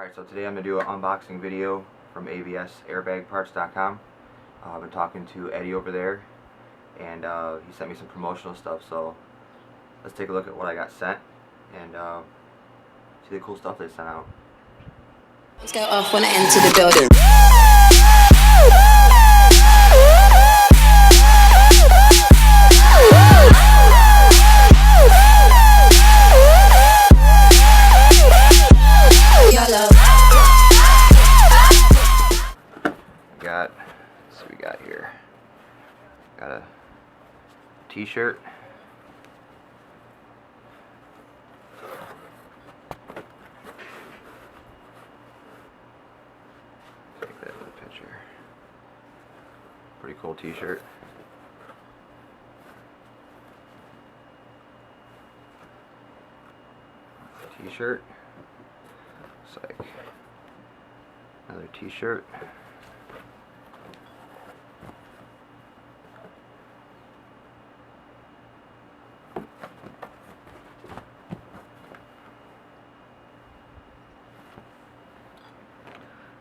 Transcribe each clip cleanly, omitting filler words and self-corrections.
Alright, so today I'm going to do an unboxing video from AVS I've been talking to Eddie over there, and he sent me some promotional stuff, so let's take a look at what I got sent and see the cool stuff they sent out. Let's go off when I enter the building. Let's see what we got here. Got a t-shirt. Take that with a picture. Pretty cool t-shirt. T-shirt. Looks like another t-shirt.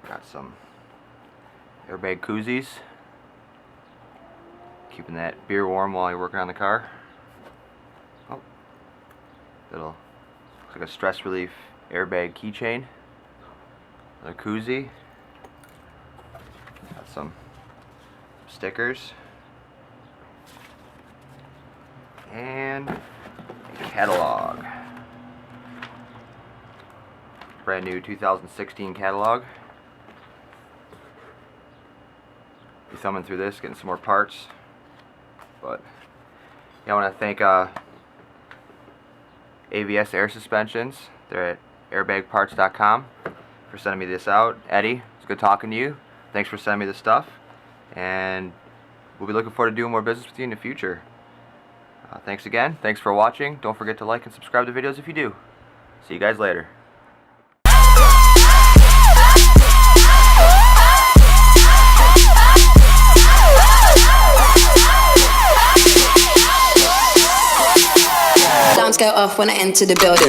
Got some airbag koozies, keeping that beer warm while you're working on the car. Oh, looks like a stress relief airbag keychain. Another koozie. Got some stickers and a catalog. Brand new 2016 catalog. Be thumbing through this, getting some more parts. But yeah, I want to thank AVS Air Suspensions. They're at airbagparts.com for sending me this out. Eddie, it's good talking to you. Thanks for sending me this stuff, and we'll be looking forward to doing more business with you in the future. Thanks again. Thanks for watching. Don't forget to like and subscribe to videos if you do. See you guys later. Alarms go off when I enter the building.